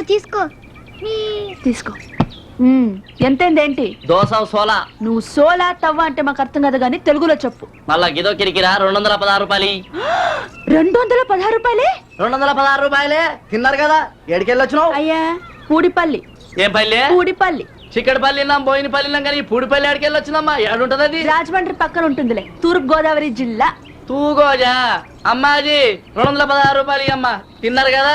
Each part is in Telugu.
తీసుకో తీసుకో. ఎంతేందేంటి? దోస సోలా. నువ్వు సోలా తవ్వ అంటే మాకు అర్థం కదా గానీ తెలుగులో చెప్పు. మళ్ళా గిదో కిరికిరా 216 రూపాయలు. 216 రూపాయలే? 216 రూపాయలే. తిన్నారు కదా, ఏడికెళ్ళి వచ్చినావు? అయ్యా పూడిపల్లి. ఏం పల్లె? పూడిపల్లి. చిక్కడపల్లి నాం బోయినపల్లి నాం కానీ పూడిపల్లి ఏడికెళ్ళి వచ్చిందమ్మా? ఏడుంటది అది? రాజమండ్రి పక్కన ఉంటుందిలే, తూర్పు గోదావరి జిల్లా. తూగోజా అమ్మాజీ 216 రూపాయలు అమ్మా. తిన్నారు కదా?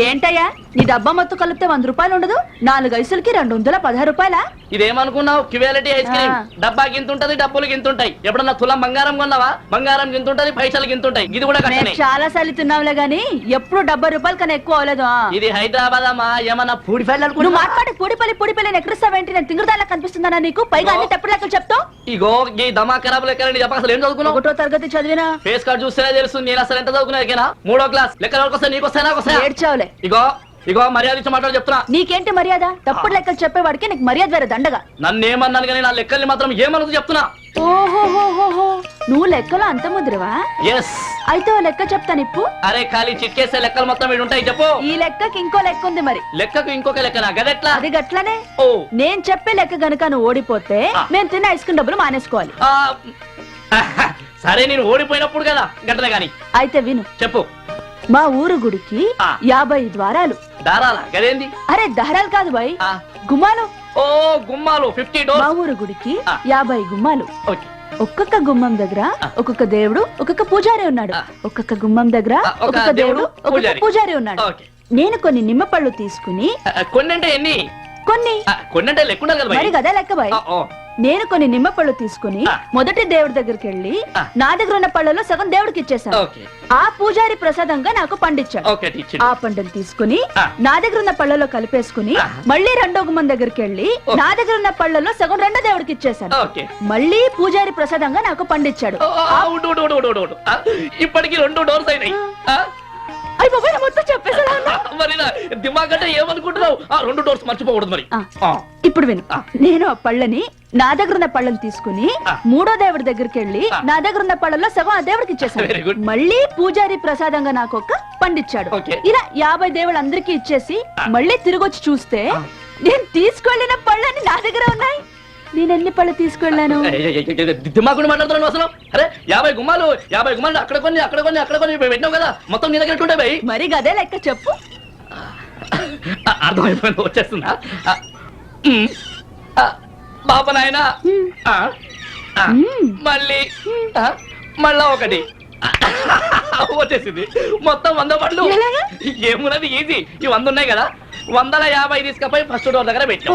ఏంటయ్యా నీ డబ్బా మొత్తం కలిపితే 100 రూపాయలు ఉండదు, 4 ఐసులకి 216 రూపాయలా? ఇదేమనుకున్నావు? Quality ice cream. డబ్బా గింత ఉంటది, డబ్బులు గింత ఉంటాయి. ఎప్పుడన్నా తులం బంగారం కొన్నావా? బంగారం గింత ఉంటది, పైసలు గింత ఉంటాయి. ఇది కూడా కట్టనే. చాలా సార్లు తిన్నావులే గానీ ఎప్పుడు 70 రూపాయల కన్నా ఎక్కువ అవలేదు. ఇది హైదరాబాద్ అమ్మా. ఏమన్నా పూడిపల్లి అనుకుంటా? నువ్వు మాట్లాడి పూడిపల్లి ఎక్కడిస్తావేంటి? నేను తింగరదాలా కనిపిస్తుందా నీకు? పైగా అన్ని తప్పుడు లెక్కలు చెప్తావు. ఇగో ఈ దమా ఖరాబ్ లెక్కలని చెప్ప. అసలు ఏం చదువుకున్నావు? 1వ తరగతి చదివినా. ఫేస్ కార్డ్ చూస్తేనే తెలుసు నేను అసలు ఎంత చదువుకున్నా. 3వ క్లాస్ లెక్కలు వస్తే నీకు వస్తాయి, నాకు వస్తాయి. ఏడ్చావులే. ఇగో మర్యాద ఇచ్చి మాట్లాడు చెప్తున్నా. నీకేంటి మర్యాద? తప్పుడు లెక్కలు చెప్పేవాడికి నీకు మర్యాద వేరే దండగా. నన్ను ఏమన్నాను కానీ నా లెక్కల్ని మాత్రం ఏమన్నది చెప్తున్నా. ఓహోహోహో, నువ్వు లెక్కలో అంత ముద్రవా? ఎస్. అయితే ఓ లెక్క చెప్తాను ఇప్పుడు. అరే ఖాళీ చిట్కేసే లెక్కలు మొత్తం వీడు ఉంటాయి. చెప్పు. ఈ లెక్కకి ఇంకో లెక్క ఉంది మరి. లెక్కకు ఇంకొక లెక్కనా? గదెట్లా? అది గట్లనే. ఓ, నేను చెప్పే లెక్క గనుక నువ్వు ఓడిపోతే మేము తిన్న ఐస్ క్రీమ్ డబ్బులు మానేసుకోవాలి. సరే నేను ఓడిపోయినప్పుడు కదా గట్లనే గాని. అయితే విను, చెప్పు. మా ఊరు గుడికి 50 ద్వారాలు. దారాలా? గదేంది? అరే దారాలు కాదు బాయ్, గుమ్మాలు. ఓ గుమ్మాలు. 50 డోర్స్. మా ఊరు గుడికి 50 గుమ్మాలు. ఓకే. ఒక్కొక్క గుమ్మం దగ్గర ఒక్కొక్క దేవుడు, ఒక్కొక్క పూజారి ఉన్నాడు. ఒక్కొక్క గుమ్మం దగ్గర ఒక్కొక్క దేవుడు, ఒక్కొక్క పూజారి ఉన్నాడు. నేను కొన్ని నిమ్మ పళ్ళు తీసుకుని. కొన్ని అంటే ఎన్ని? కొన్ని అంటే లెక్క ఉండాలి కదా మరి కదా లెక్క బాయ్. నేను కొన్ని నిమ్మ పళ్ళు తీసుకుని మొదటి దేవుడి దగ్గరికి వెళ్ళి నా దగ్గర ఉన్న పళ్ళలో సగం దేవుడికి ఇచ్చేసాను. ఆ పూజారి ప్రసాదంగా నాకు పండిచ్చాడు. ఆ పండుని తీసుకుని నా దగ్గర ఉన్న పళ్ళలో కలిపేసుకుని మళ్ళీ రెండో గుమ్మం దగ్గరికి వెళ్ళి నా దగ్గర ఉన్న పళ్ళలో సగం రెండో దేవుడికి ఇచ్చేసాను. మళ్ళీ పూజారి ప్రసాదంగా నాకు పండిచ్చాడు. ఇప్పటికి 2 డోర్స్ అయినాయి. మొత్తం చెప్పేసా? మరి దిమాగ్ అంటే ఏమనుకుంటున్నావు? 2 డోర్స్ మర్చిపోకూడదు మరి. ఇప్పుడు విను, నేను ఆ పళ్ళని నా దగ్గర ఉన్న పళ్ళని తీసుకుని మూడో దేవుడి దగ్గరికి వెళ్ళి నా దగ్గర ఉన్న పళ్ళలో సగం ఆ దేవుడికి ఇచ్చేసాను. మళ్ళీ పూజారి ప్రసాదంగా నాకు ఒక పండిచ్చాడు. ఇలా 50 దేవుళ్ళందరికీ ఇచ్చేసి మళ్ళీ తిరిగొచ్చి చూస్తే నేను తీసుకెళ్లిన పళ్ళని నా దగ్గర ఉన్నాయి. నేను ఎన్ని పళ్ళు తీసుకెళ్ళాను? దిమాగుని మాట్లాడుతున్నాను అసలు. అరే 50 గుమ్మాలు అక్కడ కొన్ని పెట్టినావు కదా, మొత్తం నీ దగ్గర ఉంటే భయ్. మరి గదే లెక్క చెప్పు. అర్థమైపోయింది, వచ్చేస్తుందా? పాప నాయన మళ్ళా ఒకటి వచ్చేసింది. మొత్తం 100 పళ్ళు. ఏమున్నది ఈజీ. ఈ 100 ఉన్నాయి కదా, 150 తీసుకపోయి ఫస్ట్ డోర్ దగ్గర పెట్టాం.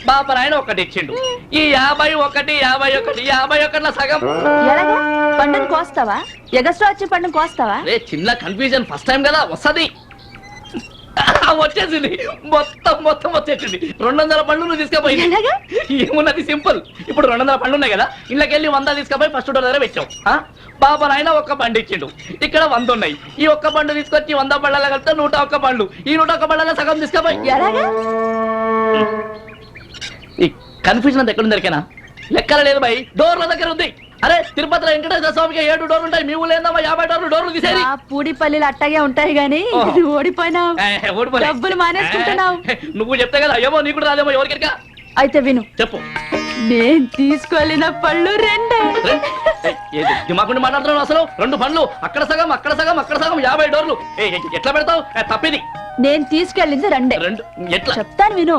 బాప నాయన ఒకటి ఇచ్చిండు. ఈ 51 సగం. పండుని కోస్తావా? ఎగస్ట్రా వచ్చి పండుని కోస్తావా? చిన్న కన్ఫ్యూజన్, ఫస్ట్ టైం కదా వస్తది. వచ్చేసింది, మొత్తం వచ్చేసింది. 200 పళ్ళు నువ్వు తీసుకపోయి. ఏమున్నది సింపుల్. ఇప్పుడు 200 పళ్ళు ఉన్నాయి కదా, ఇళ్ళకెళ్ళి 100 తీసుకపోయి ఫస్ట్ డోర్ దగ్గర పెట్టావు. బాబా నాయన ఒక్క పండు ఇచ్చిండు. ఇక్కడ 100 ఉన్నాయి. ఈ ఒక్క పండు తీసుకొచ్చి 100 పళ్ళలో కలిపితే 101 పళ్ళు. ఈ 101 పళ్ళలో సగం తీసుకపోయి. ఈ కన్ఫ్యూజన్ అంత ఎక్కడ దొరికేనా? లెక్కల లేదు భయ్, డోర్ల దగ్గర ఉంది. అరే తిరుపతిలో వెంకటేశ్వర స్వామికి 7 డోర్లు ఉంటాయి. మీ ఊళ్ళో 50 డోర్లు తీసేది. పూడిపల్లిలు అట్టగే ఉంటాయి గానీ ఓడిపోయినావు, డబ్బులు మానేసుకుంటున్నావు. నువ్వు చెప్తే కదా ఏమో నీకు రాదేమో ఎవరికెరక. అయితే విను, చెప్పు. నేను తీసుకెళ్ళిన పళ్ళు 2. దిమాకుండా మాట్లాడుతున్నావు అసలు. 2 పళ్ళు, అక్కడ సగం 50 డోర్లు. ఎట్లా పెడతావు? తప్పిది. నేను తీసుకెళ్ళింది 2. ఎట్లా చెప్తాను విను.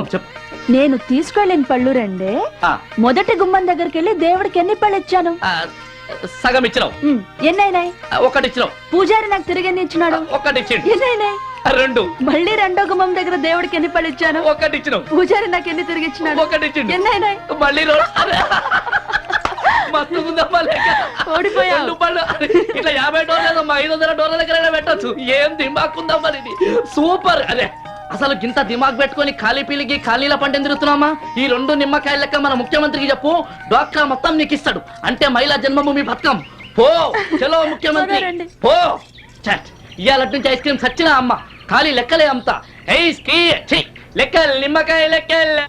నేను తీసుకెళ్ళిన పళ్ళు 2. మొదటి గుమ్మం దగ్గరికి వెళ్ళి దేవుడికి ఎన్ని పళ్ళు ఇచ్చాను? సగం ఇచ్చినావు. ఎన్నైనాయి? 1 ఇచ్చినావు. పూజారి నాకు తిరిగి ఎన్ని ఇచ్చినాడు? 1 ఇచ్చిండు. ఎన్నైనాయి? 2. మళ్ళీ రెండో గుమ్మం దగ్గర దేవుడికి ఎన్ని పళ్ళు ఇచ్చాను? 1 ఇచ్చినావు. పూజారి నాకు ఎన్ని తిరిగి ఇచ్చినాడు? 1 ఇచ్చిండు. ఎన్నైనాయి? మళ్ళీ మస్తు ఓడిపోయా. ఇట్లా 50 డోర్లు 500 డోర్ల దగ్గర పెట్టచ్చు. ఏం దిమాగ్ ఉందమ్మా ఇది. సూపర్. అదే అసలు గింత దిమాగ్ పెట్టుకుని ఖాళీ పీలికి ఖాళీల పంట తిరుగుతున్నామా? ఈ 2 నిమ్మకాయల లెక్క మన ముఖ్యమంత్రికి చెప్పు, డాక్టర్ మొత్తం నీకు ఇస్తాడు. అంటే మహిళా జన్మభూమి పథకం. పో చలో ముఖ్యమంత్రి పో. ఇవాళ నుంచి ఐస్ క్రీమ్ సచ్చిన అమ్మ. ఖాళీ లెక్కలే అమ్ముతా. ఐస్ క్రీమ్ లెక్కలు, నిమ్మకాయ లెక్కలు.